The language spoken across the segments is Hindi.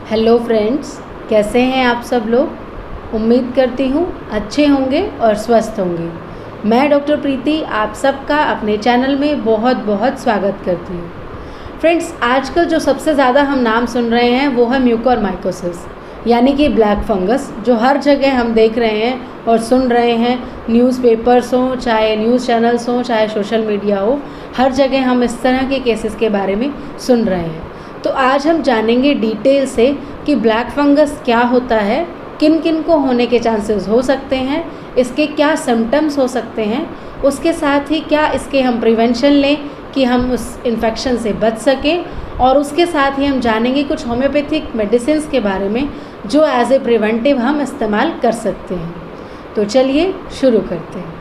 हेलो फ्रेंड्स, कैसे हैं आप सब लोग। उम्मीद करती हूँ अच्छे होंगे और स्वस्थ होंगे। मैं डॉक्टर प्रीति आप सबका अपने चैनल में बहुत बहुत स्वागत करती हूँ। फ्रेंड्स, आजकल जो सबसे ज़्यादा हम नाम सुन रहे हैं वो है म्यूकोरमाइकोसिस यानी कि ब्लैक फंगस, जो हर जगह हम देख रहे हैं और सुन रहे हैं। न्यूज़पेपर्स हों, चाहे न्यूज़ चैनल्स हों, चाहे सोशल मीडिया हो, हर जगह हम इस तरह के केसेस के बारे में सुन रहे हैं। तो आज हम जानेंगे डिटेल से कि ब्लैक फंगस क्या होता है, किन किन को होने के चांसेस हो सकते हैं, इसके क्या सिम्टम्स हो सकते हैं, उसके साथ ही क्या इसके हम प्रिवेंशन लें कि हम उस इन्फेक्शन से बच सकें, और उसके साथ ही हम जानेंगे कुछ होम्योपैथिक मेडिसिन्स के बारे में जो एज ए प्रिवेंटिव हम इस्तेमाल कर सकते हैं। तो चलिए शुरू करते हैं।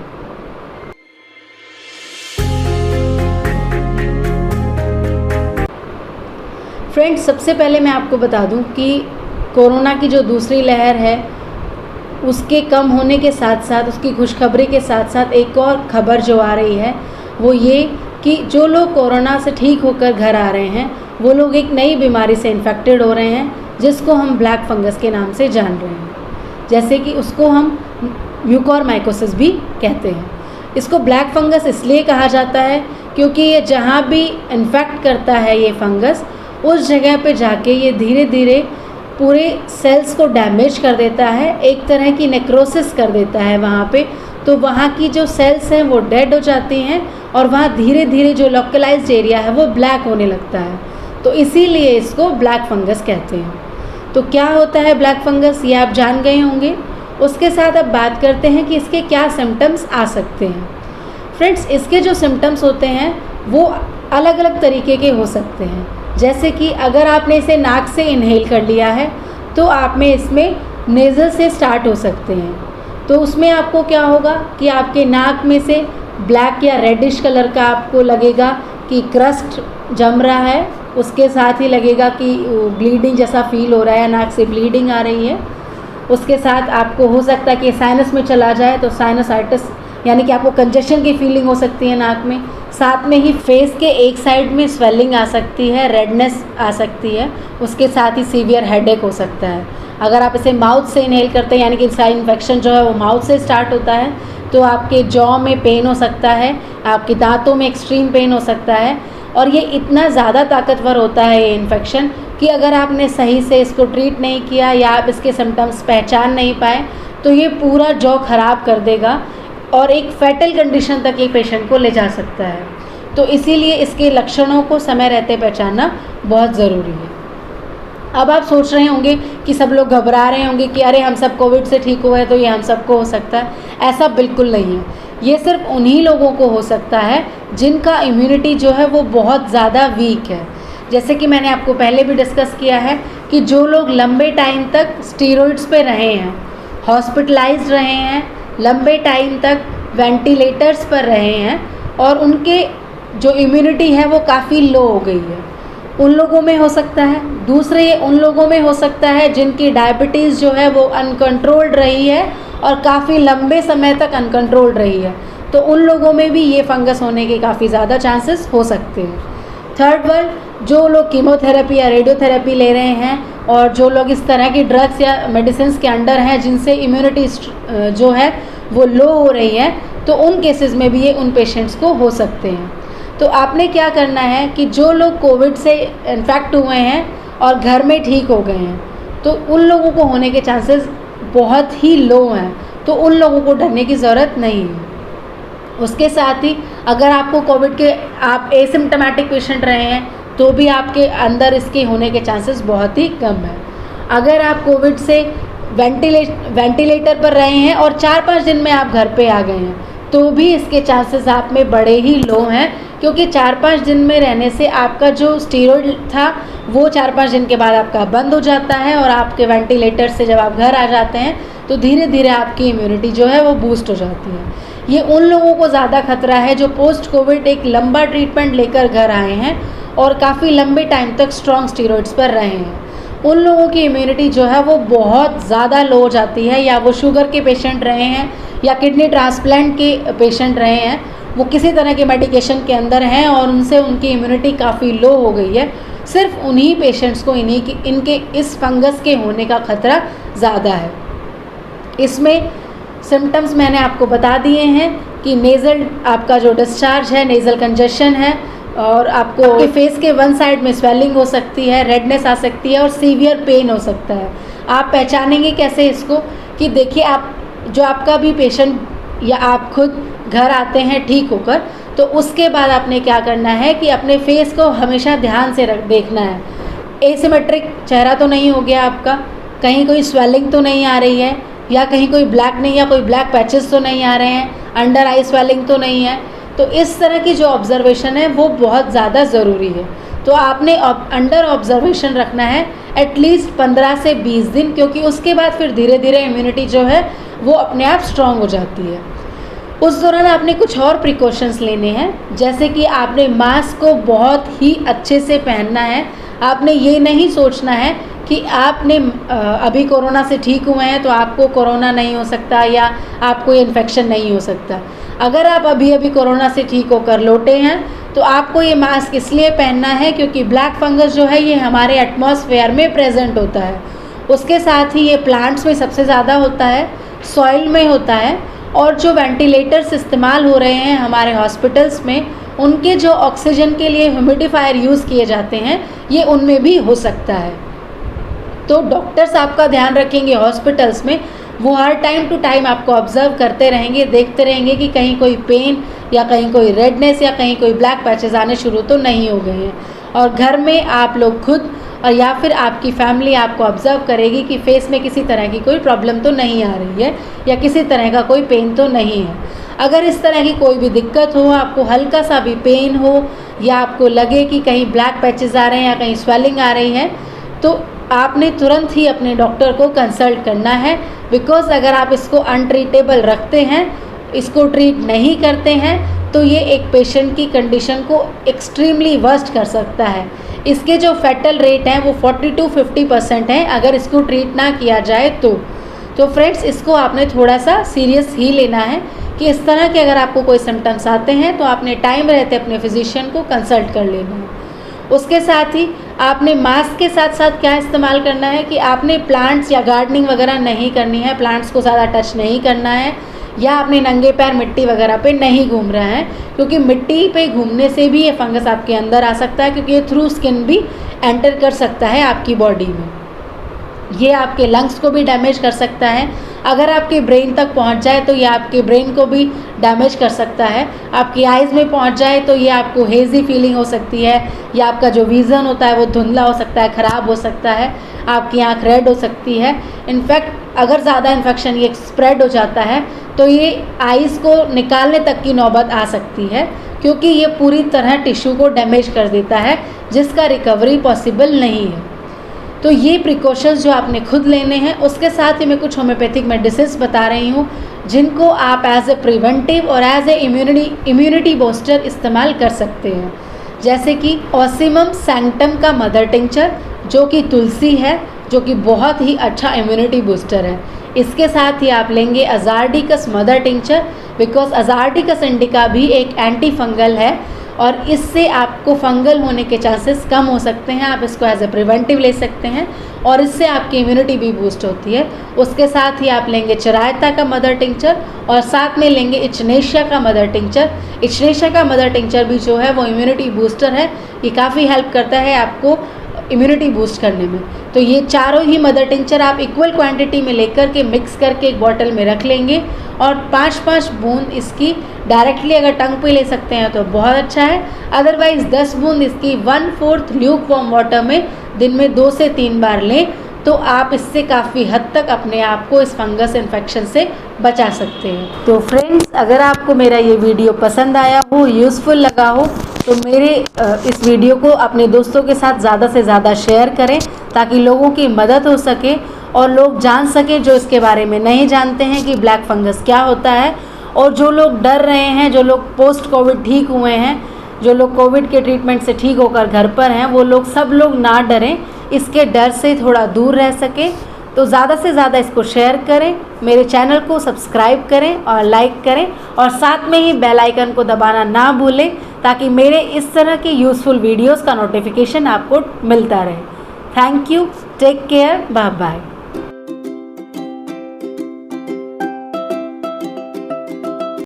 फ्रेंड्स, सबसे पहले मैं आपको बता दूं कि कोरोना की जो दूसरी लहर है उसके कम होने के साथ साथ, उसकी खुशखबरी के साथ साथ एक और खबर जो आ रही है वो ये कि जो लोग कोरोना से ठीक होकर घर आ रहे हैं वो लोग एक नई बीमारी से इन्फेक्टेड हो रहे हैं जिसको हम ब्लैक फंगस के नाम से जान रहे हैं। जैसे कि उसको हम म्यूकोरमाइकोसिस भी कहते हैं। इसको ब्लैक फंगस इसलिए कहा जाता है क्योंकि ये जहाँ भी इन्फेक्ट करता है ये फंगस, उस जगह पे जाके ये धीरे धीरे पूरे सेल्स को डैमेज कर देता है, एक तरह की नेक्रोसिस कर देता है वहाँ पे। तो वहाँ की जो सेल्स हैं वो डेड हो जाती हैं और वहाँ धीरे धीरे जो लोकलाइज्ड एरिया है वो ब्लैक होने लगता है। तो इसीलिए इसको ब्लैक फंगस कहते हैं। तो क्या होता है ब्लैक फंगस, ये आप जान गए होंगे। उसके साथ अब बात करते हैं कि इसके क्या सिम्टम्स आ सकते हैं। फ्रेंड्स, इसके जो सिम्टम्स होते हैं वो अलग अलग तरीके के हो सकते हैं। जैसे कि अगर आपने इसे नाक से इनहेल कर लिया है तो आप में इसमें नेज़ल से स्टार्ट हो सकते हैं। तो उसमें आपको क्या होगा कि आपके नाक में से ब्लैक या रेडिश कलर का आपको लगेगा कि क्रस्ट जम रहा है। उसके साथ ही लगेगा कि ब्लीडिंग जैसा फील हो रहा है, नाक से ब्लीडिंग आ रही है। उसके साथ आपको हो सकता है कि साइनस में चला जाए तो साइनसाइटिस यानी कि आपको कंजेशन की फीलिंग हो सकती है नाक में। साथ में ही फेस के एक साइड में स्वेलिंग आ सकती है, रेडनेस आ सकती है। उसके साथ ही सीवियर हेडेक हो सकता है। अगर आप इसे माउथ से इनहेल करते हैं यानी कि इसका इन्फेक्शन जो है वो माउथ से स्टार्ट होता है तो आपके जॉ में पेन हो सकता है, आपके दांतों में एक्सट्रीम पेन हो सकता है। और ये इतना ज़्यादा ताकतवर होता है ये इन्फेक्शन कि अगर आपने सही से इसको ट्रीट नहीं किया या आप इसके सिम्टम्स पहचान नहीं पाए तो ये पूरा जॉ ख़राब कर देगा और एक फैटल कंडीशन तक ये पेशेंट को ले जा सकता है। तो इसीलिए इसके लक्षणों को समय रहते पहचानना बहुत ज़रूरी है। अब आप सोच रहे होंगे कि सब लोग घबरा रहे होंगे कि अरे हम सब कोविड से ठीक हुए हैं तो ये हम सबको हो सकता है। ऐसा बिल्कुल नहीं है। ये सिर्फ उन्हीं लोगों को हो सकता है जिनका इम्यूनिटी जो है वो बहुत ज़्यादा वीक है। जैसे कि मैंने आपको पहले भी डिस्कस किया है कि जो लोग लंबे टाइम तक स्टीरॉइड्स पे रहे हैं, हॉस्पिटलाइज्ड रहे हैं, लंबे टाइम तक वेंटिलेटर्स पर रहे हैं और उनके जो इम्यूनिटी है वो काफ़ी लो हो गई है, उन लोगों में हो सकता है। दूसरे उन लोगों में हो सकता है जिनकी डायबिटीज़ जो है वो अनकंट्रोल्ड रही है और काफ़ी लंबे समय तक अनकंट्रोल्ड रही है, तो उन लोगों में भी ये फंगस होने के काफ़ी ज़्यादा चांसेस हो सकते हैं। थर्ड वर्ल्ड, जो लोग कीमोथेरेपी या रेडियोथेरेपी ले रहे हैं और जो लोग इस तरह की ड्रग्स या मेडिसिन्स के अंडर हैं जिनसे इम्यूनिटी जो है वो लो हो रही है, तो उन केसेस में भी ये उन पेशेंट्स को हो सकते हैं। तो आपने क्या करना है कि जो लोग कोविड से इन्फेक्ट हुए हैं और घर में ठीक हो गए हैं तो उन लोगों को होने के चांसेस बहुत ही लो हैं, तो उन लोगों को डरने की ज़रूरत नहीं है। उसके साथ ही अगर आपको कोविड के आप एसिम्प्टोमेटिक पेशेंट रहे हैं तो भी आपके अंदर इसके होने के चांसेस बहुत ही कम है। अगर आप कोविड से वेंटिलेटर पर रहे हैं और 4-5 दिन में आप घर पे आ गए हैं तो भी इसके चांसेस आप में बड़े ही लो हैं, क्योंकि 4-5 दिन में रहने से आपका जो स्टीरॉइड था वो 4-5 दिन के बाद आपका बंद हो जाता है और आपके वेंटिलेटर से जब आप घर आ जाते हैं तो धीरे धीरे आपकी इम्यूनिटी जो है वो बूस्ट हो जाती है। ये उन लोगों को ज़्यादा खतरा है जो पोस्ट कोविड एक लंबा ट्रीटमेंट लेकर घर आए हैं और काफ़ी लंबे टाइम तक स्ट्रॉन्ग स्टीरॉइड्स पर रहे हैं। उन लोगों की इम्यूनिटी जो है वो बहुत ज़्यादा लो हो जाती है, या वो शुगर के पेशेंट रहे हैं या किडनी ट्रांसप्लांट के पेशेंट रहे हैं, वो किसी तरह के मेडिकेशन के अंदर हैं और उनसे उनकी इम्यूनिटी काफ़ी लो हो गई है, सिर्फ उन्हीं पेशेंट्स को इनके इस फंगस के होने का ख़तरा ज़्यादा है। इसमें सिम्टम्स मैंने आपको बता दिए हैं कि नेज़ल आपका जो डिस्चार्ज है, नेज़ल कंजेशन है, और आपको आपके फेस के वन साइड में स्वेलिंग हो सकती है, रेडनेस आ सकती है और सीवियर पेन हो सकता है। आप पहचानेंगे कैसे इसको कि देखिए, आप जो आपका भी पेशेंट या आप खुद घर आते हैं ठीक होकर, तो उसके बाद आपने क्या करना है कि अपने फेस को हमेशा ध्यान से देखना है। एसिमेट्रिक चेहरा तो नहीं हो गया आपका, कहीं कोई स्वेलिंग तो नहीं आ रही है, या कहीं कोई ब्लैक नहीं, या कोई ब्लैक पैचेस तो नहीं आ रहे हैं, अंडर आई स्वेलिंग तो नहीं है। तो इस तरह की जो ऑब्जर्वेशन है वो बहुत ज़्यादा ज़रूरी है। तो आपने अंडर ऑब्जर्वेशन रखना है एटलीस्ट 15 से 20 दिन, क्योंकि उसके बाद फिर धीरे धीरे इम्यूनिटी जो है वो अपने आप स्ट्रॉन्ग हो जाती है। उस दौरान आपने कुछ और प्रिकॉशंस लेने हैं, जैसे कि आपने मास्क को बहुत ही अच्छे से पहनना है। आपने ये नहीं सोचना है कि आपने अभी कोरोना से ठीक हुए हैं तो आपको कोरोना नहीं हो सकता या आपको ये इन्फेक्शन नहीं हो सकता। अगर आप अभी कोरोना से ठीक होकर लौटे हैं तो आपको ये मास्क इसलिए पहनना है क्योंकि ब्लैक फंगस जो है ये हमारे एटमॉस्फेयर में प्रेजेंट होता है। उसके साथ ही ये प्लांट्स में सबसे ज़्यादा होता है, सॉइल में होता है, और जो वेंटिलेटर्स इस्तेमाल हो रहे हैं हमारे हॉस्पिटल्स में, उनके जो ऑक्सीजन के लिए ह्यूमिडिफायर यूज़ किए जाते हैं, ये उनमें भी हो सकता है। तो डॉक्टर्स आपका ध्यान रखेंगे हॉस्पिटल्स में, वो हर टाइम टू टाइम आपको ऑब्जर्व करते रहेंगे, देखते रहेंगे कि कहीं कोई पेन या कहीं कोई रेडनेस या कहीं कोई ब्लैक पैचेस आने शुरू तो नहीं हो गए हैं। और घर में आप लोग खुद और या फिर आपकी फैमिली आपको ऑब्जर्व करेगी कि फेस में किसी तरह की कोई प्रॉब्लम तो नहीं आ रही है या किसी तरह का कोई पेन तो नहीं है। अगर इस तरह की कोई भी दिक्कत हो, आपको हल्का सा भी पेन हो या आपको लगे कि कहीं ब्लैक पैचेस आ रहे हैं या कहीं स्वेलिंग आ रही है, तो आपने तुरंत ही अपने डॉक्टर को कंसल्ट करना है। बिकॉज़ अगर आप इसको अनट्रीटेबल रखते हैं, इसको ट्रीट नहीं करते हैं, तो ये एक पेशेंट की कंडीशन को एक्सट्रीमली वर्स्ट कर सकता है। इसके जो फैटल रेट हैं वो 40 to 50% हैं अगर इसको ट्रीट ना किया जाए तो फ्रेंड्स, इसको आपने थोड़ा सा सीरियस ही लेना है कि इस तरह के अगर आपको कोई सिम्टम्स आते हैं तो आपने टाइम रहते अपने फिजिशियन को कंसल्ट कर लेना है। उसके साथ ही आपने मास्क के साथ साथ क्या इस्तेमाल करना है कि आपने प्लांट्स या गार्डनिंग वगैरह नहीं करनी है, प्लांट्स को ज़्यादा टच नहीं करना है, या आपने नंगे पैर मिट्टी वगैरह पे नहीं घूम रहा है, क्योंकि मिट्टी पे घूमने से भी ये फंगस आपके अंदर आ सकता है, क्योंकि ये थ्रू स्किन भी एंटर कर सकता है आपकी बॉडी में। ये आपके लंग्स को भी डैमेज कर सकता है। अगर आपके ब्रेन तक पहुंच जाए तो ये आपके ब्रेन को भी डैमेज कर सकता है। आपकी आइज़ में पहुंच जाए तो ये आपको हेज़ी फीलिंग हो सकती है, या आपका जो विज़न होता है वो धुंधला हो सकता है, ख़राब हो सकता है, आपकी आँख रेड हो सकती है। इनफैक्ट अगर ज़्यादा इन्फेक्शन ये स्प्रेड हो जाता है तो ये आइज़ को निकालने तक की नौबत आ सकती है, क्योंकि ये पूरी तरह टिश्यू को डैमेज कर देता है, जिसका रिकवरी पॉसिबल नहीं है। तो ये प्रिकॉशंस जो आपने खुद लेने हैं, उसके साथ ही मैं कुछ होम्योपैथिक मेडिसिन्स बता रही हूँ जिनको आप एज ए प्रिवेंटिव और एज ए इम्यूनिटी बूस्टर इस्तेमाल कर सकते हैं। जैसे कि ऑसिमम सैंक्टम का मदर टिंचर, जो कि तुलसी है, जो कि बहुत ही अच्छा इम्यूनिटी बूस्टर है। इसके साथ ही आप लेंगे अजार्डिकस मदर टिंचर, बिकॉज अजार्डिकस इंडिका भी एक एंटी फंगल है और इससे आपको फंगल होने के चांसेस कम हो सकते हैं। आप इसको एज ए प्रिवेंटिव ले सकते हैं और इससे आपकी इम्यूनिटी भी बूस्ट होती है। उसके साथ ही आप लेंगे चिरायता का मदर टिंचर और साथ में लेंगे इचनेशिया का मदर टिंचर। इचनेशिया का मदर टिंचर भी जो है वो इम्यूनिटी बूस्टर है, ये काफ़ी हेल्प करता है आपको इम्यूनिटी बूस्ट करने में। तो ये चारों ही मदर टिंचर आप इक्वल क्वांटिटी में लेकर के मिक्स करके एक बॉटल में रख लेंगे और 5-5 बूंद इसकी डायरेक्टली अगर टंग पे ले सकते हैं तो बहुत अच्छा है। अदरवाइज़ 10 बूंद इसकी 1/4 ल्यूक वार्म वाटर में दिन में 2 से 3 बार लें, तो आप इससे काफ़ी हद तक अपने आप को इस फंगस इन्फेक्शन से बचा सकते हैं। तो फ्रेंड्स, अगर आपको मेरा ये वीडियो पसंद आया हो, यूज़फुल लगा हो, तो मेरे इस वीडियो को अपने दोस्तों के साथ ज़्यादा से ज़्यादा शेयर करें, ताकि लोगों की मदद हो सके और लोग जान सकें जो इसके बारे में नहीं जानते हैं कि ब्लैक फंगस क्या होता है। और जो लोग डर रहे हैं, जो लोग पोस्ट कोविड ठीक हुए हैं, जो लोग कोविड के ट्रीटमेंट से ठीक होकर घर पर हैं, वो लोग सब लोग ना डरें, इसके डर से थोड़ा दूर रह सकें तो ज़्यादा से ज़्यादा इसको शेयर करें, मेरे चैनल को सब्सक्राइब करें और लाइक करें, और साथ में ही बेल आइकन को दबाना ना भूलें ताकि मेरे इस तरह के यूज़फुल वीडियोस का नोटिफिकेशन आपको मिलता रहे। Thank you, take care, bye bye.